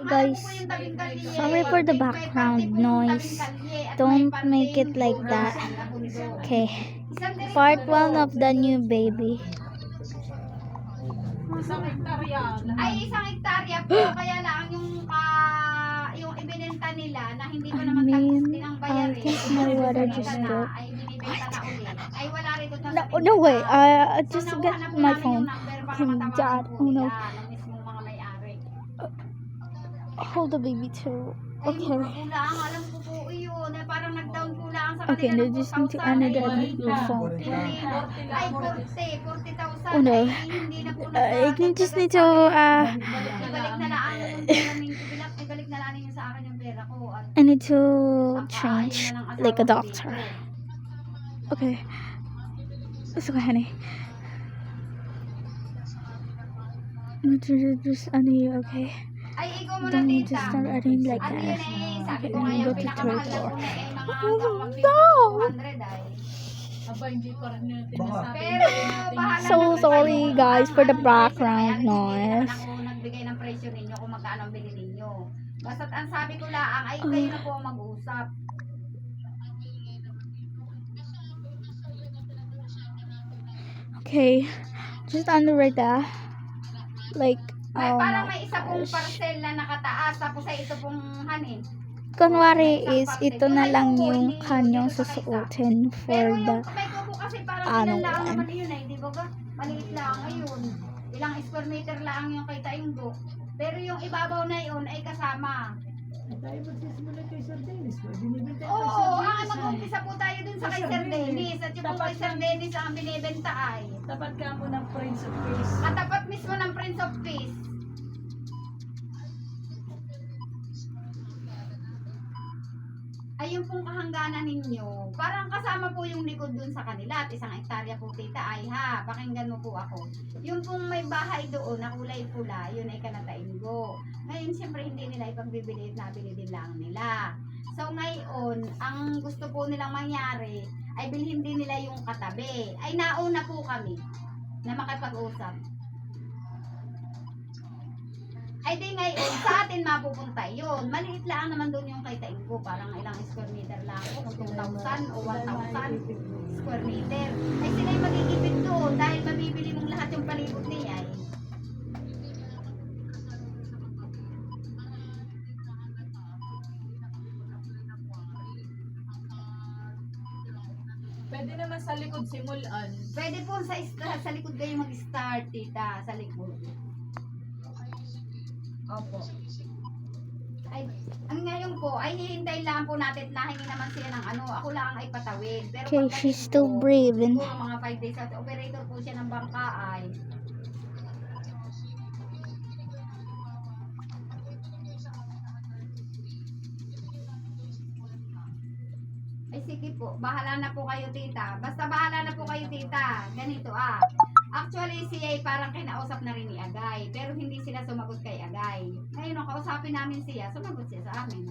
Guys, sorry for the background noise. Don't make it like that. Okay. Part 1 of the new baby. Isang hektarya. Ay, isang hektarya po. Kaya lang yung ibinenta nila na hindi pa naman tapos din ang I bayarin. think my water just broke. Ay, binibenta na ulit. Ay, wala rin doon No way. I just So, get nakuha na po my namin phone. yung number para Okay, matawagan Dad. po Oh no. nila ng mismong mga may-ari. Hold the baby too. Ay, Okay. kulang. Alam ko po yun. Na parang nag-down po lang sa Okay, kanila now ng just need to 4,000. another Ay, phone. Ay, 40,000. Oh no. Ay, hindi na po I just need to ibalik na lang yung pera ninyo. Ibalik na lang ninyo sa akin yung pera ko. At I need to saka, change ayun na lang like a asawa ko doctor. dito. Okay. It's okay, honey. Just okay. Ay, ikaw muna Don't tita. just start adding like Ano that. yun eh, sabi ko Okay, nga go yung to pinakamahal third na floor. po na eh, mga No! 200 ay. Aba, hindi pa rin yung tinasabi. Pero, bahala So na sorry, kayo. guys, for the Ang background presyo, noise. Hindi naman ako nagbigay ng presyo ninyo kung magkano ang bili ninyo. Basta't ang sabi ko lang, ay kayo na po ang mag-usap. Okay. Just under right there. Like, May, parang oh, may isa pong parcel na nakataas, tapos ay ito pong hanin. kunwari is ito na lang yung kanyang susuotin for Pero the yung may kubo kasi parang ano ilan lang yan. naman yun eh, di ba ba? Maliit lang ngayon. Ilang square meter lang yung kay Tainggo. Pero yung ibabaw na yun ay kasama. Tayo magsisimula kay Sir Dennis. Binibenta Oo, mag-umpisa po tayo dun sa kay Sir Dennis. At yung po kay Sir Dennis ang binibenta ay Tapat ka mo ng Prince of Peace. katapat mismo ng Prince of Peace. Ay yung pong kahangganan ninyo, parang kasama po yung likod dun sa kanila at isang hektarya po tita ay ha, pakinggan mo po ako. Yung pong may bahay doon na kulay pula, yun ay Kanatainggo. Ngayon siyempre hindi nila ipagbibili at nabili din lang nila. So ngayon, ang gusto po nilang mangyari ay bilhin din nila yung katabi. Ay nauna po kami na makipag-usap. Ay di ngayon, sa atin mapupunta yun. Maliit lang naman doon yung kay Tainggo. Parang ilang square meter lang ako. Kung 2,000 o 1,000 square meter. Ay sila'y magigipit doon dahil mabibili mong lahat yung palibot niya. Ay. Pwede naman sa likod simulan. Pwede po sa likod kayo mag-start, tita. Sa likod. Opo. Ay, ang ngayon po, ay hihintay lang po natin na hingi naman sila ng ano. Ako lang ay patawid. Pero okay, pagdating she's still po, breathing. siguro mga 5 days at operator po siya ng bangka ay. Ay sige po, bahala na po kayo tita. Basta bahala na po kayo tita. Ganito ah. Actually siya ay parang kinausap na rin ni Agay. Pero hindi sila sumagot kay Agay. Ngayon nung kausapin namin siya, sumagot siya sa amin.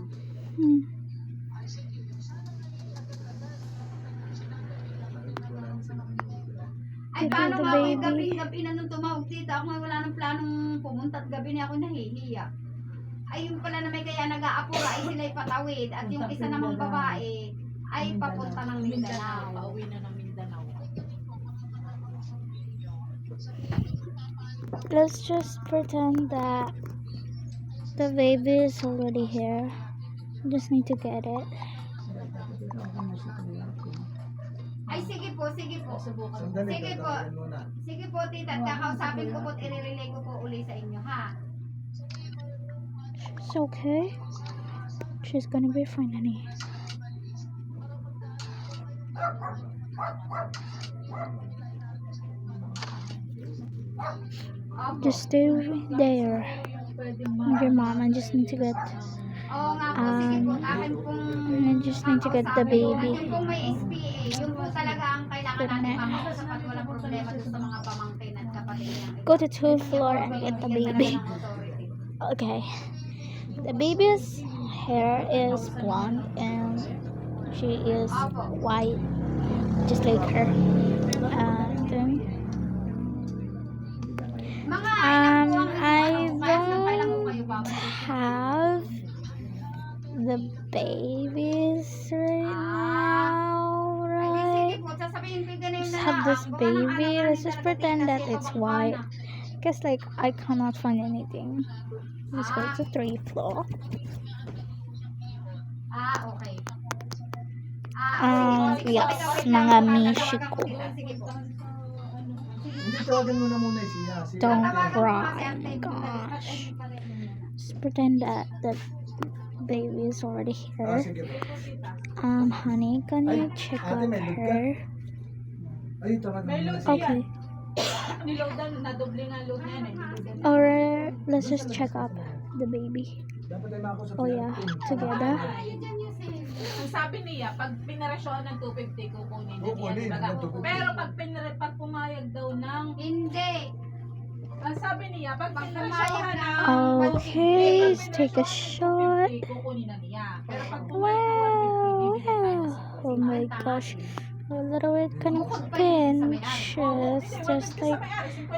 Hmm. Ay Tita, paano the nga ako baby. gabi na nung tumawag tita. Ako nga wala nang planong pumunta at gabi niya ako nahihiya. Ay yung pala na may kaya nag-aapura ay sila'y patawid. At yung isa namang babae ay papunta ng Mindanao. Pauwi na ng Mindanao. Let's just pretend that the baby is already here. Just need to get it. Ay sige po, sige po. Subukan. Sandali, Sige po. tatawagin muna. Sige po tita, kakausapin ko po at i-relay ko po uli sa inyo ha. It's okay. She's gonna be fine, honey. Opo. Just stay there Pwede with your mom. I just need to get. Oo nga po, sige po. Akin pong I just need to get the baby. Yung pong may SPA, yung po talaga ang kailangan natin makausap at walang problema doon sa mga pamangkin at kapatid niya. Go to 2nd floor and get the baby. Okay. The baby's hair is blonde and she is white, just like her. Mga I ilang po ang don't kailan po kayo babalik? have the babies right now, Ay, di, sige right? po, sasabihin ko ganun Just na have lang. this Baka baby. nakahanap Let's ka just talaga pretend din that kasi it's ako white. baka Guess like I cannot find anything. Let's go to 3 floor. okay. Yes, Wait mga lang, mishi tatawagan ko. kita. Sige po. Hindi, tawagan mo na muna siya. Si Don't Ate. cry. Kasi ang time ko na- Gosh. ay, pala yun na. Just pretend that the baby is already here. Sige po. Honey, can you Ay, check ate, up may load ka? her? Ay, tawagan May mo load na siya. siya. Okay. Niloadan, nadoble nga load na yan eh. Niloadan. Or let's just check up the baby. Dapat ay mako sa Oh yeah, together. Ayun dyan yung sale. Ang sabi niya, pag pinarasyon ng 250, kukunin na niya. Kukunin, Diba? ng 250. Pero pag pumayag daw ng, Hindi. ang sabi niya, pag Pag pinarasyon pumayag ng na- 250, Okay, pag let's take a pinarasyon ng shot. 250, kukunin na niya. Pero pag pumayag ng 150, bibigyan tayo ng 50. Oh my gosh. A little bit kind of pinch. It's just like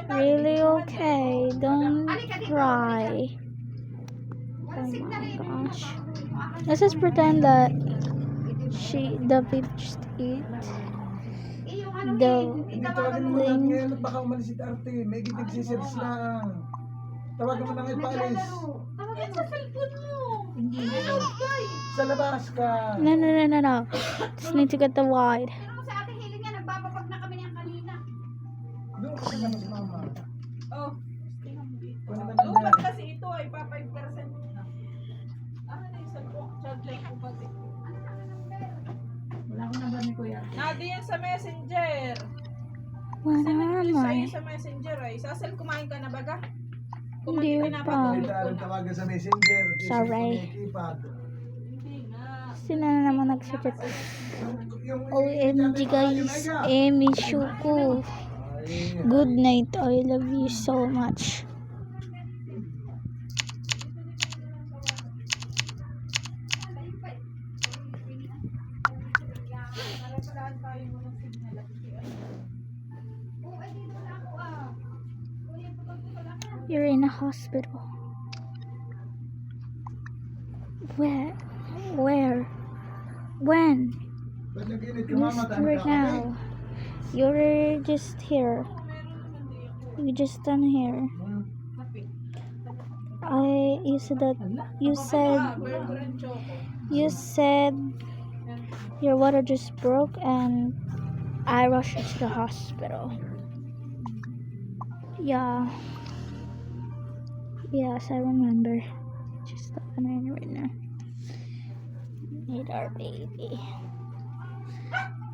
really okay. Don't cry. Walang Oh signal my eh. gosh. Let's just pretend that the baby just ate. Eh, yung ano The- eh, Hindi, tawagan mo na ngayon at baka umalis si Ate. May gitig si Sirs lang. Tawagan mo na ngayon paalis. Yan sa cellphone mo. Hindi. Sa labas ka. No. Just need to get the wide. Pero kung sa ating hiling nga, nagbababag na kami niyan kanina. Doon ka sa si Mama. Oh. Wala na Lupat nandiyan. kasi ito ay pa 5% na. Ano na yung cellphone? Child like ko pati. Wala akong number ni Kuya. Nadi yan sa messenger. Wala Sinag-release sa'yo naman. sa messenger ay. Sasal, kumain ka na baga? Hindi Kumain pa. Hindi alam tawagan sa messenger. Sorry. Keypad. Hindi nga. Sino na naman nagsuggest? Yung- OMG guys, miss you ko. Ay, Good night. I love you so much. Nalapalaan tayo mo ng signal. Oo, ay, dito na ako Kuya, pagpapala ka. You're in a hospital. Where? Where? When? ba't nag-init ka, Just Mama? Tayo right ka, now. You're just here. You just done here. Hmm. You said that you said Burger and choco. you said your water just broke and I rushed you to the hospital. Yeah. Yes, I remember. Just happening right now. Need our baby.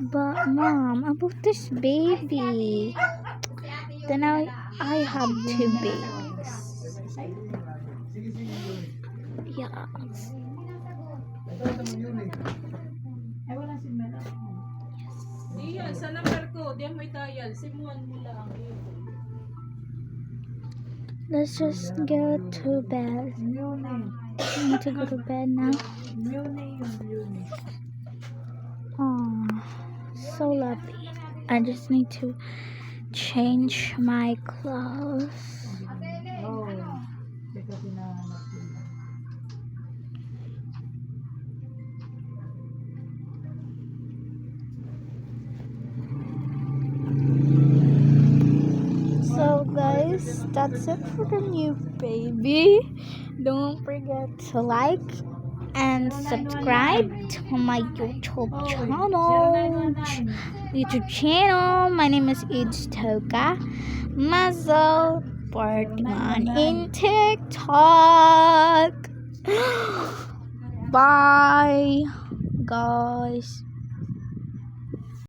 But mom, about this baby. Then I have 2 babies. Sige, yun. Yeah. Ito naman yun eh. Ay, wala si Mela. Di yan, sa number ko. Di yan may dial. Simuan mo lang. Let's just go to bed. I need to go to bed now. Oh, so lovely. I just need to change my clothes. So guys, that's it for the new baby. Don't forget to like and subscribe to my YouTube channel. My name is Ids Toka Muzzle Party on in TikTok. Bye guys.